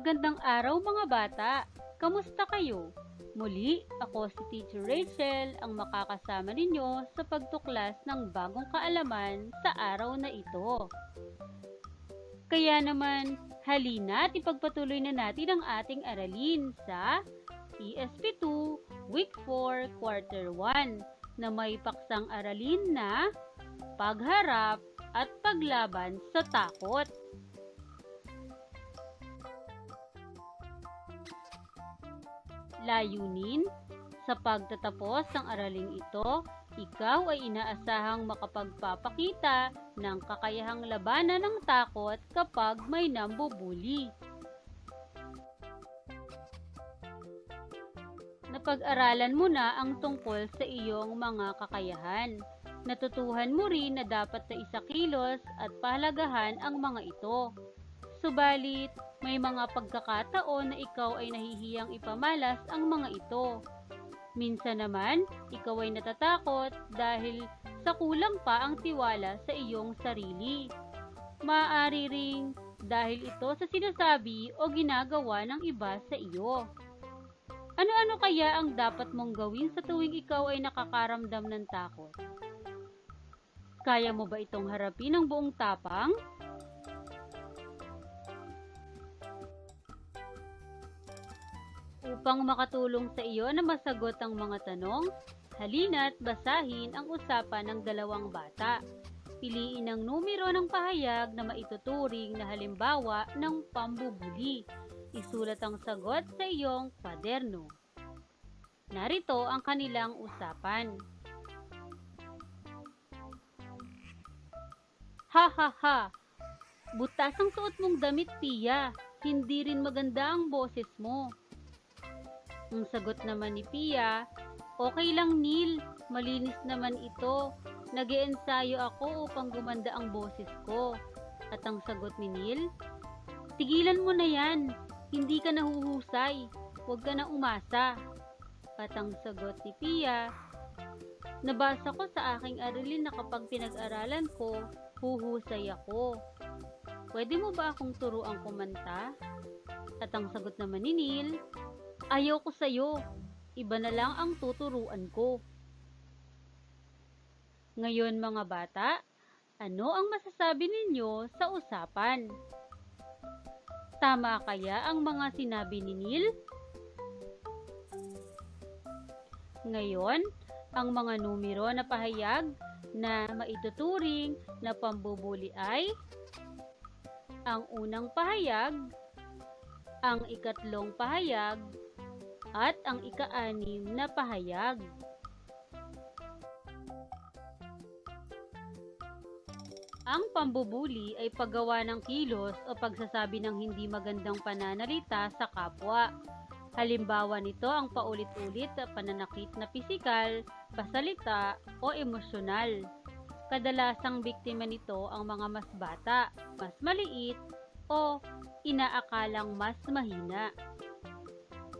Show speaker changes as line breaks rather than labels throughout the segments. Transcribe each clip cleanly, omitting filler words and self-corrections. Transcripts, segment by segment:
Magandang araw mga bata! Kamusta kayo? Muli, ako si Teacher Rachel ang makakasama ninyo sa pagtuklas ng bagong kaalaman sa araw na ito. Kaya naman, halina't ipagpatuloy na natin ang ating aralin sa ESP2 Week 4 Quarter 1 na may paksang aralin na pagharap at paglaban sa takot. Layunin, sa pagtatapos ng araling ito, ikaw ay inaasahang makapagpapakita ng kakayahang labanan ng takot kapag may nambubuli. Napag-aralan mo na ang tungkol sa iyong mga kakayahan. Natutuhan mo rin na dapat na isakilos at pahalagahan ang mga ito. Subalit, may mga pagkakataon na ikaw ay nahihiyang ipamalas ang mga ito. Minsan naman, ikaw ay natatakot dahil sa kulang pa ang tiwala sa iyong sarili. Maaari ring dahil ito sa sinasabi o ginagawa ng iba sa iyo. Ano-ano kaya ang dapat mong gawin sa tuwing ikaw ay nakakaramdam ng takot? Kaya mo ba itong harapin ng buong tapang? Upang makatulong sa iyo na masagot ang mga tanong, halina't basahin ang usapan ng dalawang bata. Piliin ang numero ng pahayag na maituturing na halimbawa ng pambubuli. Isulat ang sagot sa iyong kwaderno. Narito ang kanilang usapan. Ha ha ha! Butas ang suot mong damit, Pia. Hindi rin maganda ang boses mo. Ang sagot naman ni Pia, okay lang Neil, malinis naman ito. Nag-iensayo ako upang gumanda ang boses ko. At ang sagot ni Neil, tigilan mo na yan, hindi ka nahuhusay, huwag ka na umasa. At ang sagot ni Pia, nabasa ko sa aking aralin na kapag pinag-aralan ko, huhusay ako. Pwede mo ba akong turuang kumanta? At ang sagot naman ni Neil, ayaw ko sa'yo, iba na lang ang tuturuan ko. Ngayon mga bata, ano ang masasabi ninyo sa usapan? Tama kaya ang mga sinabi ni Neil? Ngayon, ang mga numero na pahayag na maituturing na pambubuli ay ang unang pahayag, ang ikatlong pahayag, at ang ika-anim na pahayag. Ang pambubuli ay paggawa ng kilos o pagsasabi ng hindi magandang pananalita sa kapwa. Halimbawa nito ang paulit-ulit na pananakit na pisikal, pasalita o emosyonal. Kadalasang biktima nito ang mga mas bata, mas maliit o inaakalang mas mahina.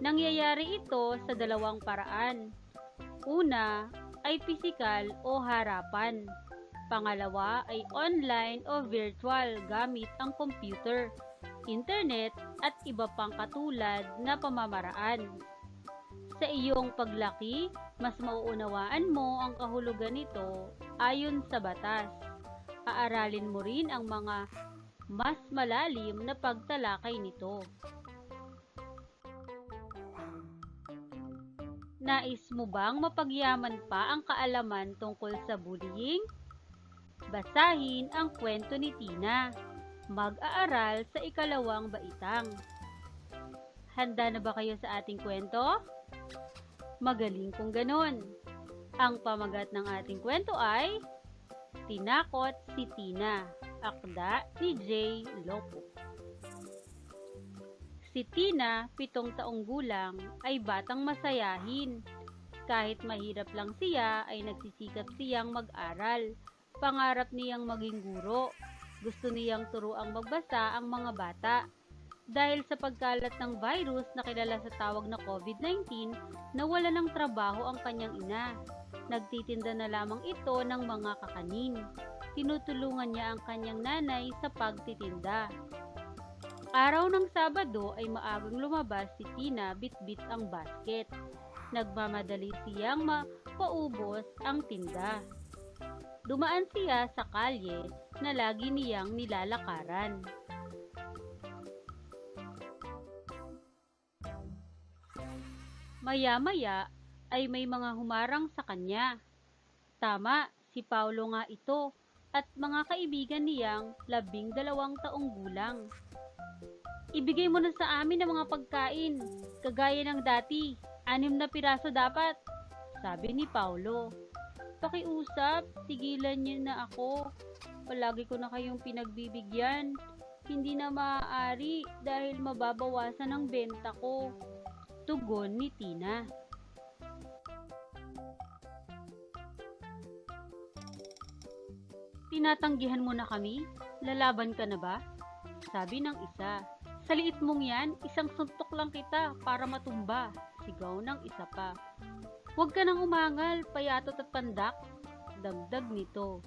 Nangyayari ito sa dalawang paraan. Una ay pisikal o harapan. Pangalawa ay online o virtual gamit ang computer, internet at iba pang katulad na pamamaraan. Sa iyong paglaki, mas mauunawaan mo ang kahulugan nito ayon sa batas. Aaralin mo rin ang mga mas malalim na pagtalakay nito. Nais mo bang mapagyaman pa ang kaalaman tungkol sa bullying? Basahin ang kwento ni Tina. Mag-aaral sa ikalawang baitang. Handa na ba kayo sa ating kwento? Magaling kung ganon. Ang pamagat ng ating kwento ay Tinakot si Tina, akda ni J. Lopo. Si Tina, 7 taong gulang, ay batang masayahin. Kahit mahirap lang siya, ay nagsisikap siyang mag-aral. Pangarap niyang maging guro. Gusto niyang turuang magbasa ang mga bata. Dahil sa pagkalat ng virus na kilala sa tawag na COVID-19, nawala ng trabaho ang kanyang ina. Nagtitinda na lamang ito ng mga kakanin. Tinutulungan niya ang kanyang nanay sa pagtitinda. Araw ng Sabado ay maagang lumabas si Tina bitbit ang basket. Nagmamadali siyang mapaubos ang tinda. Dumaan siya sa kalye na lagi niyang nilalakaran. Maya-maya ay may mga humarang sa kanya. Tama, si Paulo nga ito at mga kaibigan niyang 12 taong gulang. Ibigay mo na sa amin ang mga pagkain, kagaya ng dati, 6 na piraso dapat, sabi ni Paulo. Pakiusap, tigilan niyo na ako. Palagi ko na kayong pinagbibigyan. Hindi na maaari dahil mababawasan ang benta ko. Tugon ni Tina. Tinatanggihan mo na kami? Lalaban ka na ba? Sabi ng isa. Sa liit mong yan, isang suntok lang kita para matumba. Sigaw ng isa pa. Huwag ka nang umangal, payatot at pandak. Dagdag nito.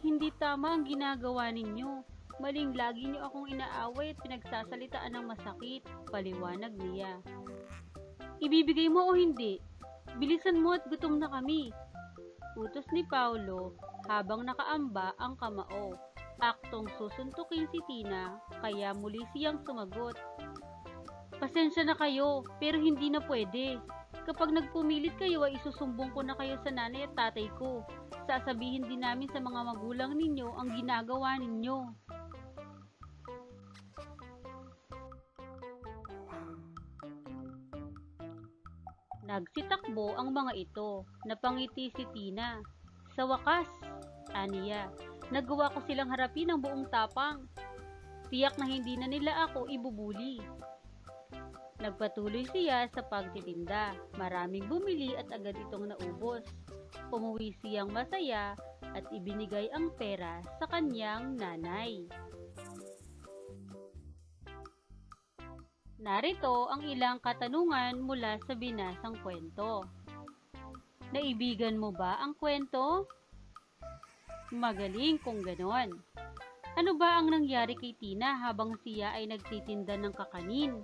Hindi tama ang ginagawa ninyo. Maling lagi niyo akong inaaway at pinagsasalitaan ng masakit. Paliwanag niya. Ibibigay mo o hindi? Bilisan mo at gutom na kami. Utos ni Paulo habang nakaamba ang kamao. Aktong susuntukin si Tina, kaya muli siyang sumagot. Pasensya na kayo, pero hindi na pwede. Kapag nagpumilit kayo ay isusumbong ko na kayo sa nanay at tatay ko. Sasabihin din namin sa mga magulang ninyo ang ginagawa ninyo. Nagsitakbo ang mga ito, napangiti si Tina. Sa wakas, aniya, nagawa ko silang harapin ng buong tapang. Tiyak na hindi na nila ako ibubuli. Nagpatuloy siya sa pagtitinda. Maraming bumili at agad itong naubos. Umuwi siyang masaya at ibinigay ang pera sa kanyang nanay. Narito ang ilang katanungan mula sa binasang kwento. Naibigan mo ba ang kwento? Magaling kung ganon. Ano ba ang nangyari kay Tina habang siya ay nagtitinda ng kakanin?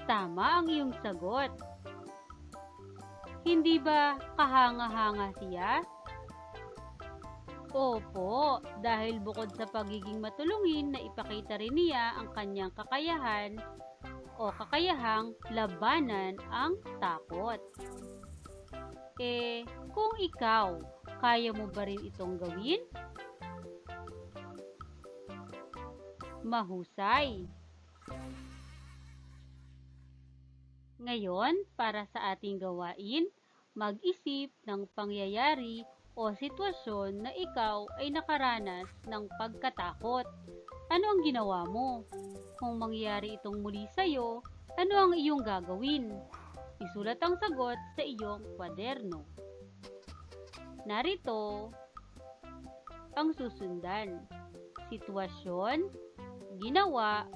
Tama ang iyong sagot. Hindi ba kahanga-hanga siya? Opo, dahil bukod sa pagiging matulungin na ipakita rin niya ang kanyang kakayahan o kakayahang labanan ang takot. Kung ikaw, kaya mo ba rin itong gawin? Mahusay! Ngayon, para sa ating gawain, mag-isip ng pangyayari o sitwasyon na ikaw ay nakaranas ng pagkatakot. Ano ang ginawa mo? Kung mangyari itong muli sa'yo, ano ang iyong gagawin? Isulat ang sagot sa iyong kwaderno. Narito ang susundan. Sitwasyon, ginawa,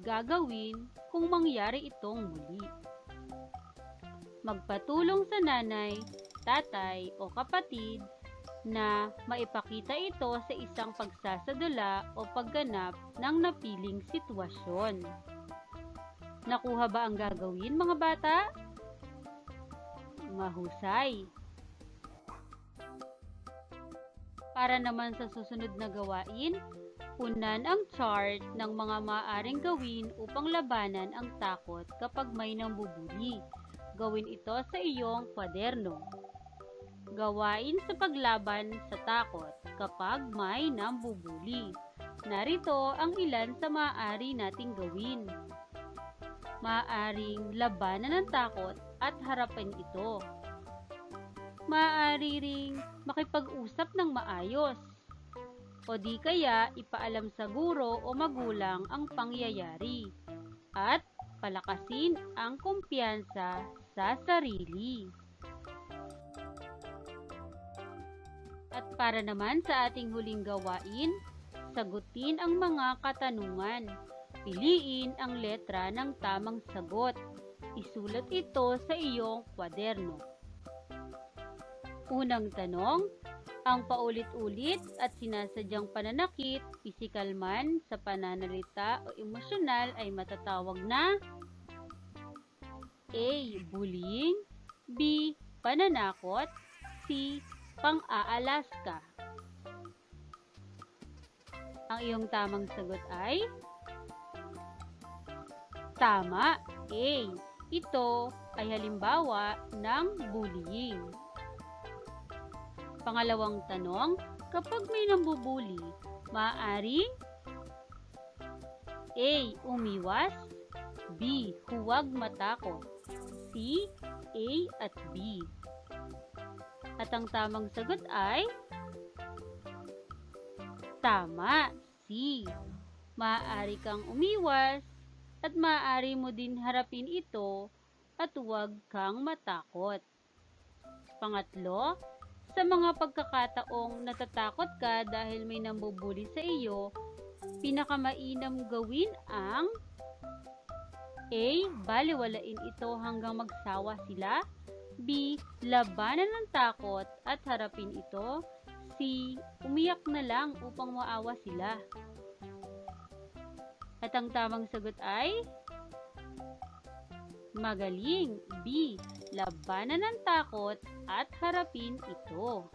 gagawin kung mangyari itong muli. Magpatulong sa nanay, tatay o kapatid na maipakita ito sa isang pagsasadula o pagganap ng napiling sitwasyon. Nakuha ba ang gagawin, mga bata? Mahusay! Para naman sa susunod na gawain, punan ang chart ng mga maaaring gawin upang labanan ang takot kapag may nambubuli. Gawin ito sa iyong kwaderno. Gawain sa paglaban sa takot kapag may nambubuli. Narito ang ilan sa maaari nating gawin. Maaaring labanan ng takot at harapin ito. Maaari ring makipag-usap ng maayos. O di kaya ipaalam sa guro o magulang ang pangyayari. At palakasin ang kumpiyansa sa sarili. At para naman sa ating huling gawain, sagutin ang mga katanungan. Piliin ang letra ng tamang sagot. Isulat ito sa iyong kwaderno. Unang tanong, Ang paulit-ulit at sinasadyang pananakit, pisikal man, sa pananalita o emosyonal ay matatawag na A. Bullying, B. Pananakot, C. Pang-aalaska. Ang iyong tamang sagot ay tama, A. Ito ay halimbawa ng bullying. Pangalawang tanong, kapag may nambubuli, maaaring A. Umiwas, B. Huwag matakot, C. A at B. At ang tamang sagot ay tama, C. Maaari kang umiwas at maaari mo din harapin ito at huwag kang matakot. Pangatlo, sa mga pagkakataong natatakot ka dahil may nambubuli sa iyo, pinakamainam gawin ang A. Baliwalain ito hanggang magsawa sila, B. Labanan ng takot at harapin ito, C. Umiyak na lang upang maawa sila. At ang tamang sagot ay magaling, B. Labanan ng takot at harapin ito.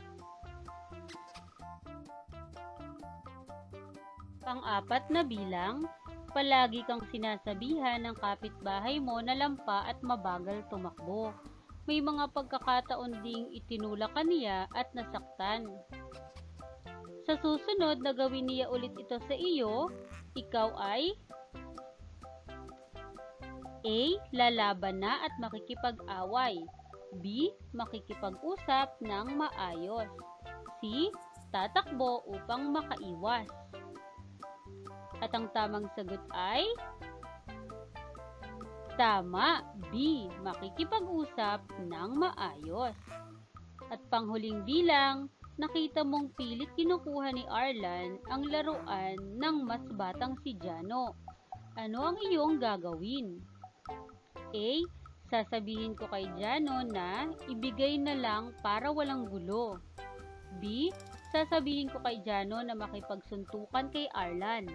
Pang-apat na bilang, palagi kang sinasabihan ng kapitbahay mo na lampa at mabagal tumakbo. May mga pagkakataon ding itinulak ka niya at nasaktan. Sa susunod na gawin niya ulit ito sa iyo, ikaw ay A. Lalaban na at makikipag-away, B. Makikipag-usap ng maayos, C. Tatakbo upang makaiwas. At ang tamang sagot ay tama, B. Makikipag-usap ng maayos. At panghuling bilang, nakita mong pilit kinukuha ni Arlan ang laruan ng mas batang si Jano. Ano ang iyong gagawin? A. Sasabihin ko kay Jano na ibigay na lang para walang gulo. B. Sasabihin ko kay Jano na makipagsuntukan kay Arlan.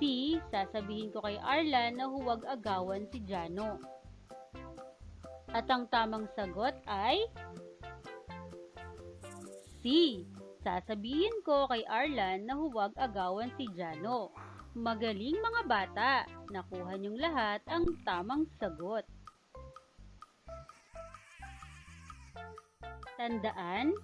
C. Sasabihin ko kay Arlan na huwag agawan si Jano. At ang tamang sagot ay C. Sasabihin ko kay Arlan na huwag agawan si Jano. Magaling mga bata! Nakuha niyong lahat ang tamang sagot. Tandaan,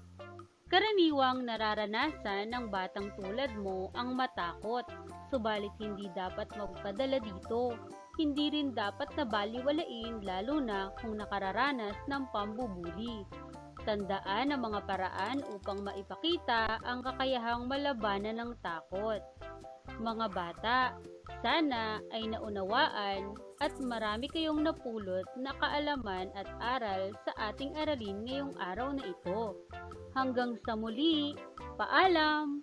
karaniwang nararanasan ng batang tulad mo ang matakot, subalit hindi dapat magpadala dito. Hindi rin dapat nabaliwalain lalo na kung nakararanas ng pambubuli. Tandaan ang mga paraan upang maipakita ang kakayahang malabanan ng takot. Mga bata, sana ay naunawaan at marami kayong napulot na kaalaman at aral sa ating aralin ngayong araw na ito. Hanggang sa muli, paalam!